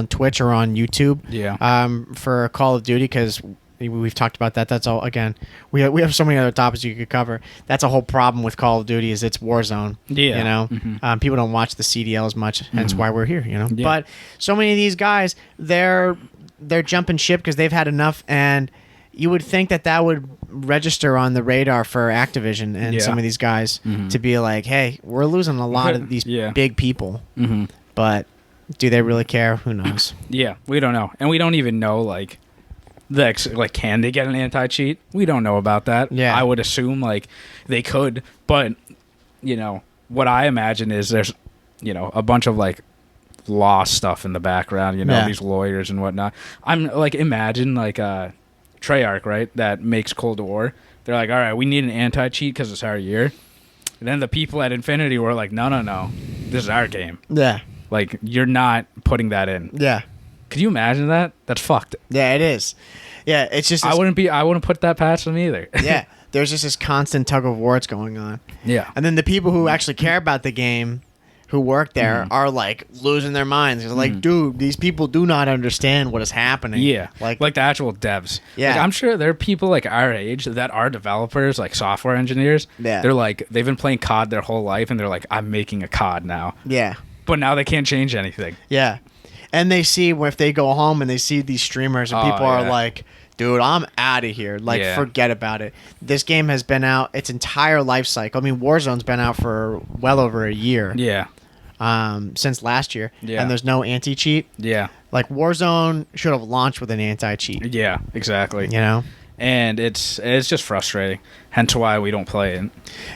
Twitch or on YouTube. Yeah. For Call of Duty, because we've talked about that. That's all. Again, we have so many other topics you could cover. That's a whole problem with Call of Duty is it's Warzone. Yeah. You know, people don't watch the CDL as much, hence why we're here. You know, Yeah. but so many of these guys, they're jumping ship because they've had enough, and you would think that would register on the radar for Activision and some of these guys to be like, hey, we're losing a lot of these big people, but do they really care? Who knows? Yeah, we don't know, and we don't even know like can they get an anti-cheat? We don't know about that. Yeah. I would assume like they could, but you know what I imagine is there's a bunch of like law stuff in the background. These lawyers and whatnot. I'm like imagine like Treyarch, right? That makes Cold War. They're like, all right, we need an anti-cheat because it's our year. And then the people at Infinity were like, no, this is our game. Yeah. Like you're not putting that in. Yeah. Could you imagine that? That's fucked. Yeah, it is. Yeah, it's just I wouldn't put that past them either. Yeah, there's just this constant tug of war that's going on. Yeah. And then the people who actually care about the game, who work there, are like losing their minds. They're like, dude, these people do not understand what is happening. Yeah. Like the actual devs. Yeah. Like, I'm sure there are people like our age that are developers, like software engineers. Yeah. They're like they've been playing COD their whole life and they're like, I'm making a COD now. Yeah. But now they can't change anything. Yeah. And they see if they go home and they see these streamers and people are like, dude, I'm out of here. Like, forget about it. This game has been out its entire life cycle. I mean, Warzone's been out for well over a year. Yeah. Since last year. Yeah. And there's no anti-cheat. Yeah. Like, Warzone should have launched with an anti-cheat. Yeah, exactly. You know? And it's just frustrating. Hence why we don't play it.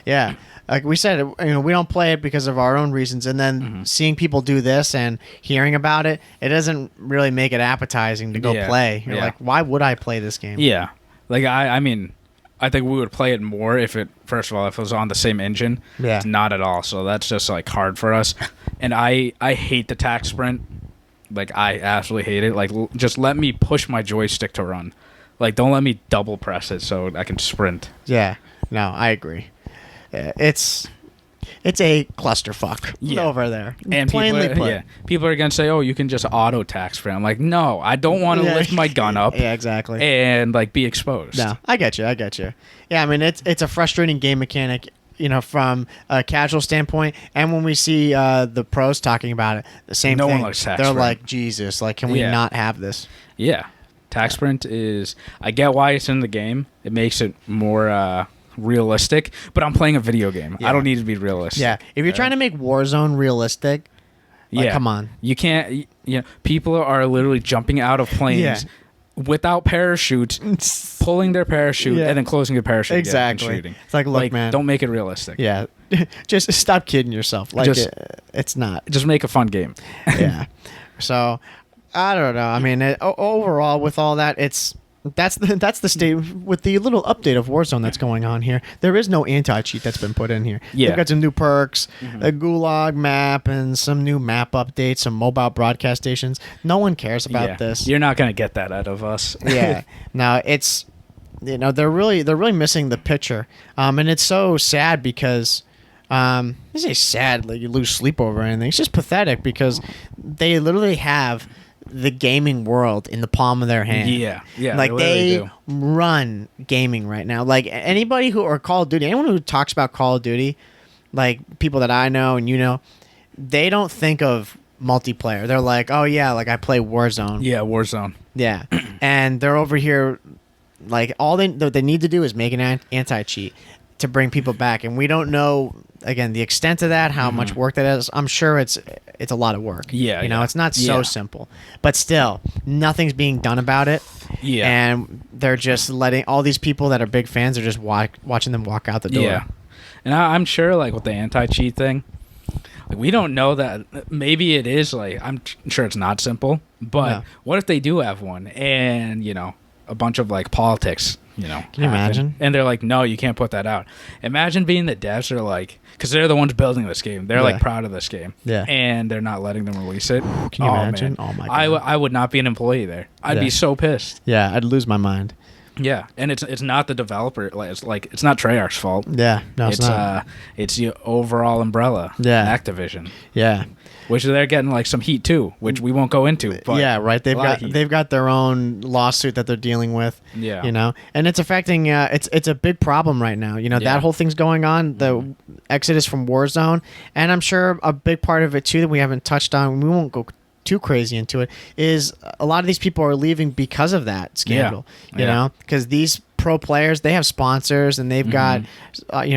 Yeah. Like we said, we don't play it because of our own reasons, and then seeing people do this and hearing about it, it doesn't really make it appetizing to go play. You're like, why would I play this game? Yeah, like I mean, I think we would play it more if it first of all if it was on the same engine. Yeah, it's not at all. So that's just like hard for us, and I hate the tac sprint. Like I absolutely hate it. Like just let me push my joystick to run. Like don't let me double press it so I can sprint. Yeah, no, I agree. It's a clusterfuck over there. And plainly put. People are going to say, oh, you can just auto tax sprint. I'm like, no, I don't want to lift my gun up. Yeah, exactly. And like be exposed. No, I get you. Yeah, I mean, it's a frustrating game mechanic, from a casual standpoint. And when we see the pros talking about it, the same thing. No one likes tax They're sprint. Like, Jesus, like, can we not have this? Yeah. Tax sprint is, I get why it's in the game. It makes it more realistic, but I'm playing a video game. I don't need to be realistic. Yeah, if you're trying to make Warzone realistic, come on. You can't. People are literally jumping out of planes without parachutes, pulling their parachute and then closing their parachute exactly. and shooting. It's like, look, man, don't make it realistic. Yeah, just stop kidding yourself. Like it's not. Just make a fun game. Yeah. So I don't know. I mean, overall, with all that, it's That's the state with the little update of Warzone that's going on here. There is no anti-cheat that's been put in here. Yeah. They've got some new perks, a Gulag map, and some new map updates, some mobile broadcast stations. No one cares about this. You're not going to get that out of us. Yeah. Now it's, they're really missing the picture, and it's so sad because. I say sad, like you lose sleep over anything. It's just pathetic because they literally have the gaming world in the palm of their hand. Yeah. Like they run gaming right now. Like anybody or Call of Duty, anyone who talks about Call of Duty, like people that I know and they don't think of multiplayer. They're like, oh yeah, like I play Warzone. Yeah, Warzone. Yeah, and they're over here, like all they need to do is make an anti-cheat to bring people back, and we don't know again the extent of that, how much work that is. I'm sure it's a lot of work. Yeah, it's not so simple, but still nothing's being done about it. Yeah, and they're just letting all these people that are big fans are just watching them walk out the door. Yeah, and I'm sure like with the anti-cheat thing, like, we don't know that. Maybe it is like I'm sure it's not simple, but what if they do have one and a bunch of like politics? Can you imagine? And they're like, no, you can't put that out. Imagine being the devs are like, because they're the ones building this game. They're like proud of this game. Yeah. And they're not letting them release it. Can you imagine? Man. Oh my God. I would not be an employee there. I'd be so pissed. Yeah, I'd lose my mind. Yeah, and it's not the developer. It's not Treyarch's fault. Yeah, no, it's not. It's the overall umbrella. Yeah, Activision. Yeah. Which they're getting like some heat too, which we won't go into. But yeah, right. They've got their own lawsuit that they're dealing with. Yeah, and it's affecting. It's a big problem right now. That whole thing's going on. The exodus from Warzone, and I'm sure a big part of it too that we haven't touched on. We won't go too crazy into it. Is a lot of these people are leaving because of that scandal. Because these pro players, they have sponsors and they've got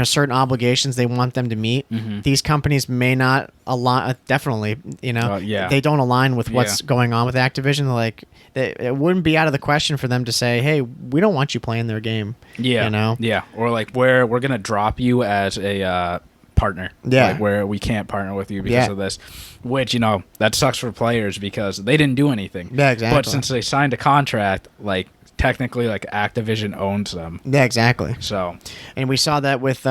certain obligations they want them to meet. These companies may not align. Definitely, they don't align with what's going on with Activision. Like it wouldn't be out of the question for them to say, hey, we don't want you playing their game. Or like we're gonna drop you as a partner, like where we can't partner with you because of this, which that sucks for players because they didn't do anything. Exactly. But since they signed a contract, like technically like Activision owns them. Exactly. So, and we saw that with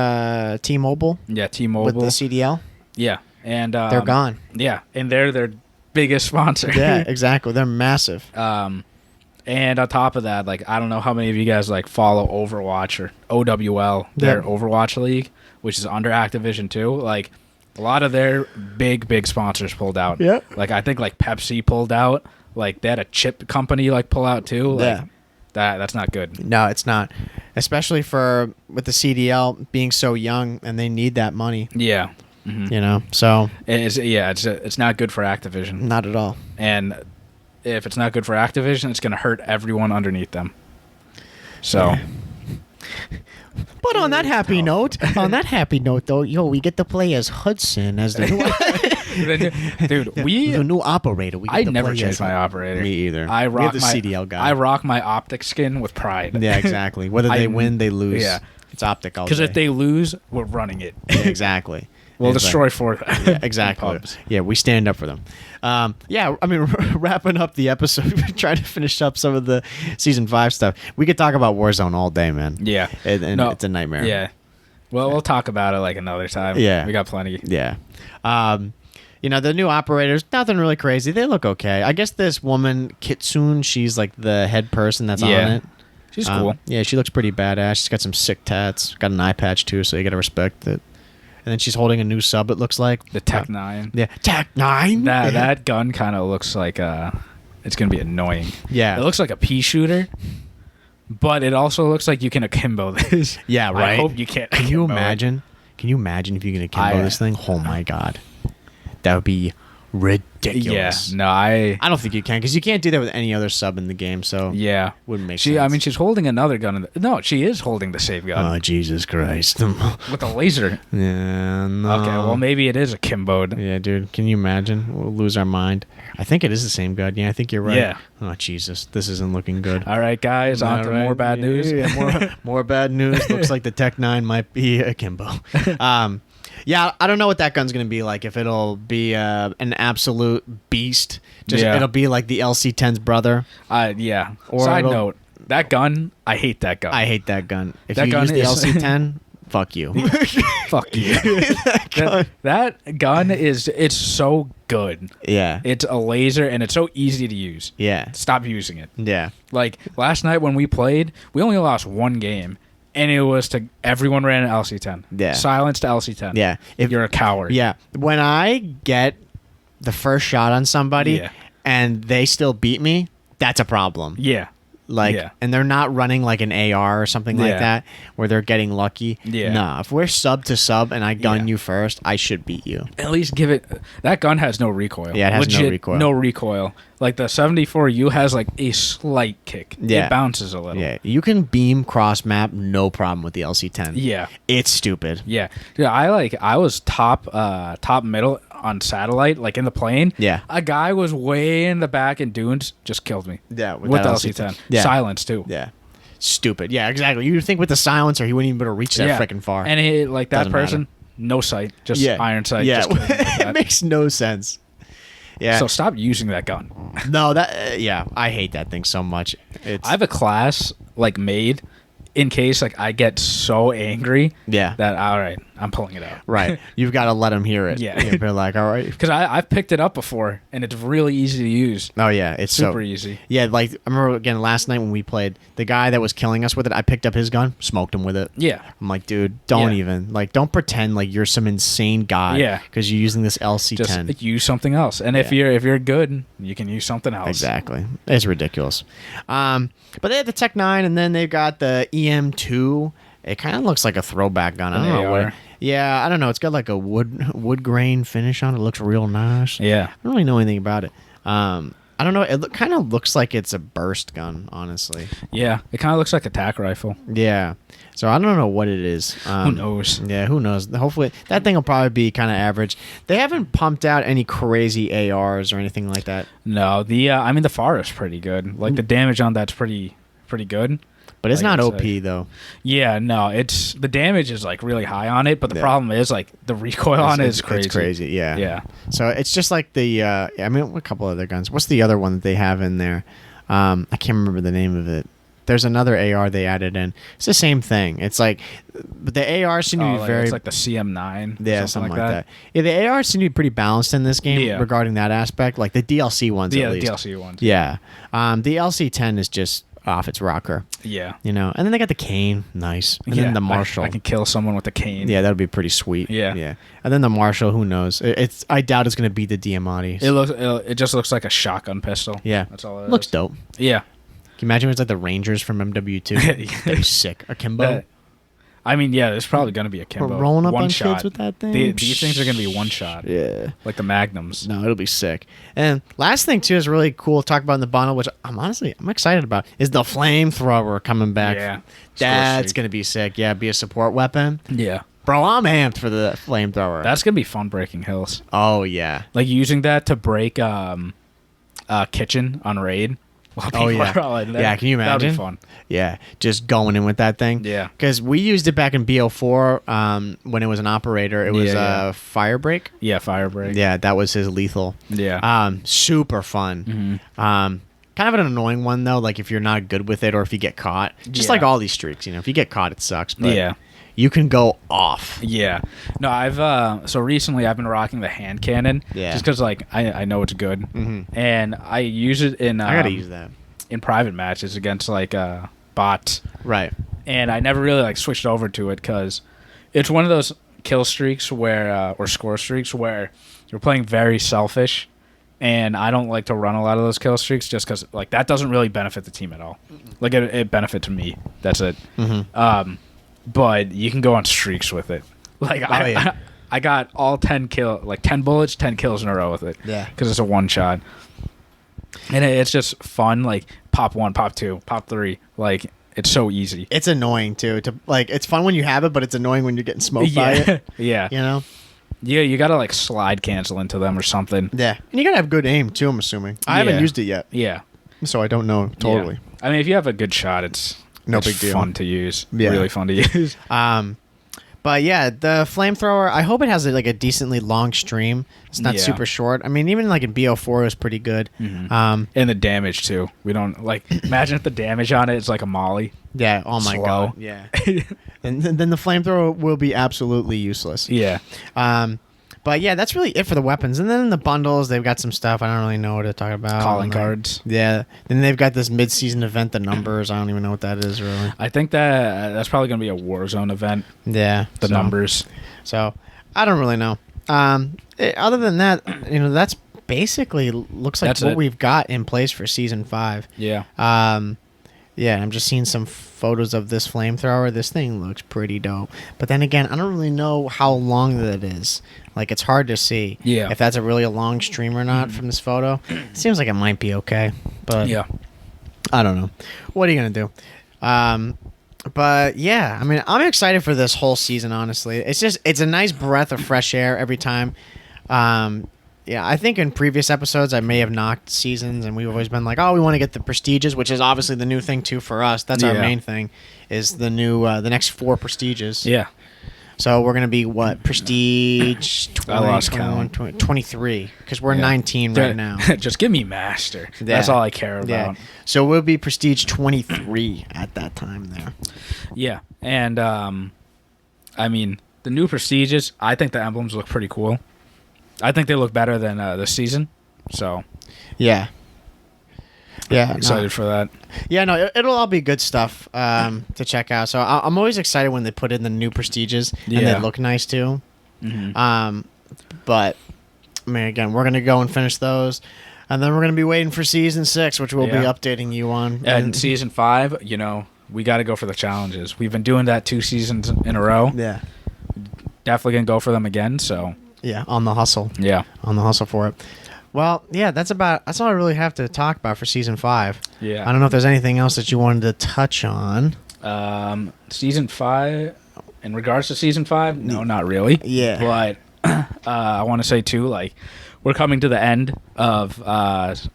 T-Mobile. Yeah, T-Mobile with the CDL. Yeah, and they're gone. Yeah, and they're their biggest sponsor. Yeah, exactly. They're massive. And on top of that, like I don't know how many of you guys like follow Overwatch or OWL, their Overwatch League, which is under Activision too. Like a lot of their big sponsors pulled out. Yeah. Like I think like Pepsi pulled out. Like they had a chip company like pull out too. Like, that's not good. No, it's not. Especially with the CDL being so young and they need that money. Yeah. So it's not good for Activision. Not at all. And if it's not good for Activision, it's going to hurt everyone underneath them. So But on that happy note, though, we get to play as Hudson as the the new operator. I never changed my operator. Me either. I rock the my CDL guy. I rock my optic skin with pride. Yeah, exactly. Whether they win, they lose. Yeah, it's optic all day. Because if they lose, we're running it. Yeah, exactly. We'll destroy for them. Yeah, exactly. Yeah, we stand up for them. Wrapping up the episode, trying to finish up some of the season 5 stuff. We could talk about Warzone all day, man. Yeah, and it's a nightmare. Yeah. Well, we'll talk about it like another time. Yeah, we got plenty. Yeah. The new operators, nothing really crazy. They look okay. I guess this woman Kitsune, she's like the head person that's on it. She's cool. Yeah, she looks pretty badass. She's got some sick tats. Got an eye patch too, so you gotta respect it. And then she's holding a new sub, it looks like. The Tech 9. Yeah, Tech 9. That gun kind of looks like it's going to be annoying. Yeah. It looks like a pea shooter, but it also looks like you can akimbo this. Yeah, right. I hope you can't. Can you imagine? Can you imagine if you can akimbo this thing? Oh my God. That would be ridiculous. Yeah, no, I don't think you can, because you can't do that with any other sub in the game. So yeah, wouldn't make sense. I mean, she's holding another gun. No, she is holding the same gun. Oh Jesus Christ! With a laser. Yeah. No. Okay. Well, maybe it is a kimboed. Yeah, dude. Can you imagine? We'll lose our mind. I think it is the same gun. Yeah, I think you're right. Yeah. Oh Jesus, this isn't looking good. All right, guys. On to more bad news. Yeah, more bad news. Looks like the Tech 9 might be akimbo. Yeah, I don't know what that gun's going to be like. If it'll be an absolute beast. It'll be like the LC-10's brother. Yeah. Or Side note. That gun, I hate that gun. I hate that gun. If That you gun use the is- LC10, fuck you. Fuck you. that gun it's so good. Yeah. It's a laser and it's so easy to use. Yeah. Stop using it. Yeah. Like last night when we played, we only lost one game, and it was to everyone ran an LC10. Yeah. Silence to LC10. Yeah. If you're a coward. Yeah. When I get the first shot on somebody and they still beat me, that's a problem. Yeah. Like, Yeah. and they're not running like an AR or something like Yeah. that where they're getting lucky. Yeah. Nah, if we're sub to sub and I gun Yeah. you first, I should beat you. At least give it. That gun has no recoil. Yeah, it has no Legit recoil. No recoil. Like the 74U has like a slight kick. Yeah. It bounces a little. Yeah, you can beam cross map, no problem with the LC10. Yeah. It's stupid. Yeah. Dude, I was top middle on satellite, like in the plane. Yeah. A guy was way in the back in dunes, just killed me. Yeah, With that the LC10. Yeah. Silence too. Yeah. Stupid. Yeah, exactly. You'd think with the silencer, he wouldn't even be able to reach that freaking far. And it, like that Doesn't person, matter. no sight, just Yeah. iron sight. Yeah, Just killed me with it that. makes no sense. Yeah. So stop using that gun. No, that yeah, I hate that thing so much. It's I have a class like made in case like I get so angry yeah. that all right, I'm pulling it out. Right. You've got to let them hear it. Yeah. You're like, all right. Because I've picked it up before and it's really easy to use. Oh yeah, it's Super so easy. Yeah, like I remember again last night when we played, the guy that was killing us with it, I picked up his gun, smoked him with it. Yeah. I'm like, dude, don't Yeah. even don't pretend like you're some insane guy. Yeah. because you're using this LC10. Just use something else. And if you're good, you can use something else. Exactly, it's ridiculous. But they had the Tech 9, and then they've got the EM2. It kind of looks like a throwback gun. I don't know what. Yeah, I don't know. It's got like a wood grain finish on it. It looks real nice. Yeah. I don't really know anything about it. I don't know. It kind of looks like it's a burst gun, honestly. Yeah. It kind of looks like a tac rifle. Yeah. So I don't know what it is. Who knows? Yeah, who knows? Hopefully that thing will probably be kind of average. They haven't pumped out any crazy ARs or anything like that. No, the Forest's pretty good. Like the damage on that's pretty good. But it's Like not it's OP like- though. Yeah, no, it's the damage is like really high on it, but the problem is like the recoil on it is crazy. It's crazy, yeah. Yeah. So it's just like the I mean, a couple other guns. What's the other one that they have in there? I can't remember the name of it. There's another AR they added in. It's the same thing. It's like, but the AR seem to be It's like the CM9. Yeah, something like that. Yeah, the AR seem to be pretty balanced in this game regarding that aspect. Like the DLC ones, at least. The DLC ones. Yeah. The LC10 is just off its rocker. Yeah. You know, and then they got the cane, nice, and then the Marshall. I can kill someone with a cane. Yeah, that would be pretty sweet. Yeah. Yeah. And then the Marshall, who knows? I doubt it's going to beat the Diamatti. It just looks like a shotgun pistol. Yeah. That's all it Looks is. dope. Yeah. Can you imagine if it's like the Rangers from MW2? That'd be sick. Akimbo. I mean, yeah, there's probably going to be a Kimbo. We're rolling up one on shot. kids with that thing. These things are going to be one shot. Yeah. Like the Magnums. No, it'll be sick. And last thing too is really cool to talk about in the bundle, which I'm excited about, is the flamethrower coming back. Yeah. That's gonna be sick. Yeah, be a support weapon. Yeah. Bro, I'm amped for the flamethrower. That's going to be fun breaking hills. Oh yeah. Like using that to break kitchen on raid. While Oh people yeah. are all in there. Yeah, can you imagine? That'd be fun. Yeah, just going in with that thing. Yeah. Because we used it back in BO4 when it was an operator. It was Firebreak. Yeah, Firebreak. Yeah, that was his lethal. Yeah. Super fun. Mm-hmm. Kind of an annoying one though, like if you're not good with it or if you get caught. Just like all these streaks, if you get caught, it sucks. But Yeah. you can go off. Yeah. No, I've so recently I've been rocking the hand cannon. Yeah. Just because like I know it's good, Mm-hmm. and I use it in. I gotta use that. in private matches against like bots. Right. And I never really like switched over to it because it's one of those kill streaks where or score streaks where you're playing very selfish. And I don't like to run a lot of those kill streaks just because like that doesn't really benefit the team at all. Like it benefits me. That's it. Mm-hmm. But you can go on streaks with it. Like I got all 10 bullets, 10 kills in a row with it. Yeah. Because it's a one shot. And it's just fun. Like pop 1, pop 2, pop 3. Like it's so easy. It's annoying too. It's fun when you have it, but it's annoying when you're getting smoked by it. Yeah. You know. Yeah, you gotta like slide cancel into them or something. Yeah, and you gotta have good aim too. I'm assuming. I haven't used it yet, Yeah. so I don't know totally. Yeah. I mean, if you have a good shot, it's No big deal. Fun to use. Yeah. Really fun to use. But yeah, the flamethrower, I hope it has like a decently long stream. It's not super short. I mean, even like in BO4 it was pretty good. And the damage too. We don't like imagine if the damage on it is like a molly. Yeah. Oh my god. Yeah. And then the flamethrower will be absolutely useless. Yeah. But yeah, that's really it for the weapons. And then in the bundles, they've got some stuff. I don't really know what to talk about. Calling cards. Yeah. Then they've got this mid-season event, the numbers. I don't even know what that is, really. I think that's probably going to be a Warzone event. Yeah. The numbers. So, I don't really know. Other than that, that's basically looks like what we've got in place for Season 5. Yeah. Yeah, I'm just seeing some photos of this flamethrower. This thing looks pretty dope. But then again, I don't really know how long that is. Like, it's hard to see if that's really a long stream or not from this photo. It seems like it might be okay. But yeah, I don't know. What are you going to do? But yeah, I mean, I'm excited for this whole season, honestly. It's a nice breath of fresh air every time. Yeah, I think in previous episodes I may have knocked seasons, and we've always been like, oh, we want to get the prestiges, which is obviously the new thing too for us. That's our main thing, is the new the next 4 prestiges. Yeah. So we're gonna be what, prestige 20, I lost 21, count. 23, because we're 19 right now. Just give me master. That's all I care about. Yeah. So we'll be prestige 23 at that time there. Yeah, and I mean the new prestiges. I think the emblems look pretty cool. I think they look better than this season. So yeah. Yeah, I'm excited for that. Yeah, no, it'll all be good stuff to check out. So I'm always excited when they put in the new prestiges and they look nice too. But I mean, again, we're gonna go and finish those, and then we're gonna be waiting for season 6, which we'll be updating you on. And season 5, we got to go for the challenges. We've been doing that 2 seasons in a row. Yeah, definitely gonna go for them again. So yeah, on the hustle. Yeah, on the hustle for it. Well, yeah, that's all I really have to talk about for season 5. Yeah. I don't know if there's anything else that you wanted to touch on. Season 5, in regards to season 5, no, not really. Yeah. But I want to say too, like, we're coming to the end of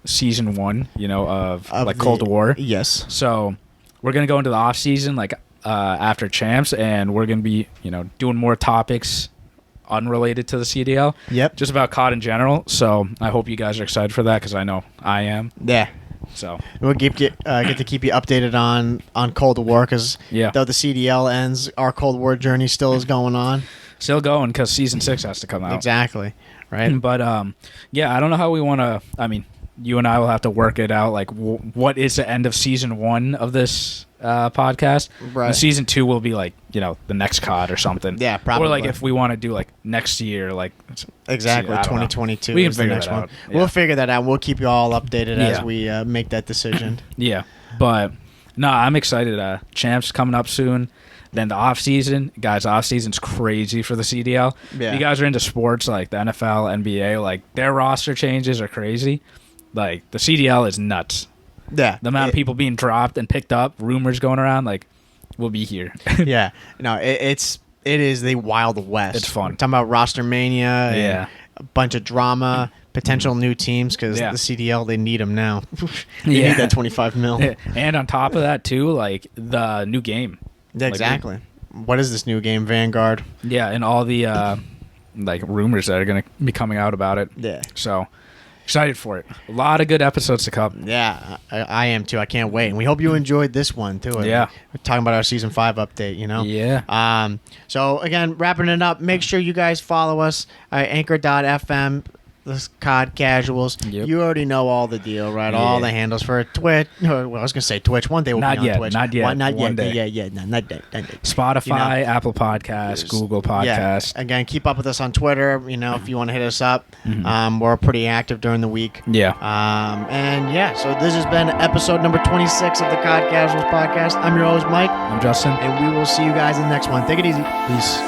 season 1, of like Cold War. Yes. So we're gonna go into the off season, like after Champs, and we're gonna be, doing more topics unrelated to the CDL. Yep. Just about COD in general. So I hope you guys are excited for that, because I know I am. Yeah. So we'll get to keep you updated on Cold War, because though the CDL ends, our Cold War journey still is going on. Still going, because season 6 has to come out. Exactly. Right. But yeah, I don't know how we want to. I mean, you and I will have to work it out. Like, what is the end of season 1 of this podcast? Right. And season 2 will be like, the next COD or something. Yeah, probably. Or like if we want to do like next year, like exactly 2022. We can figure that out. Yeah. We'll figure that out. We'll keep you all updated as we make that decision. Yeah, but no, I'm excited. Champs coming up soon. Then the off season, guys. Off season's crazy for the CDL. Yeah. You guys are into sports like the NFL, NBA. Like, their roster changes are crazy. Like, the CDL is nuts. Yeah. The amount of people being dropped and picked up, rumors going around, like, we'll be here. Yeah. No, it is the Wild West. It's fun. We're talking about roster mania. And a bunch of drama, potential new teams, because the CDL, they need them now. They need that 25 mil. And on top of that, too, like, the new game. Yeah, exactly. What is this new game, Vanguard? Yeah, and all the like rumors that are going to be coming out about it. Yeah. So excited for it. A lot of good episodes to come. Yeah, I am too. I can't wait. And we hope you enjoyed this one too. Yeah. We're talking about our season 5 update, Yeah. So again, wrapping it up, make sure you guys follow us at anchor.fm. The COD Casuals. Yep. You already know all the deal, right? All the handles for Twitch. Well, I was going to say Twitch. One day we'll be on Twitch. Not yet. Not One yet. day. Yeah. No, not yet. Spotify, Apple Podcasts, Google Podcasts. Yeah. Again, keep up with us on Twitter. If you want to hit us up. We're pretty active during the week. Yeah. So this has been episode number 26 of the COD Casuals podcast. I'm your host, Mike. I'm Justin. And we will see you guys in the next one. Take it easy. Peace.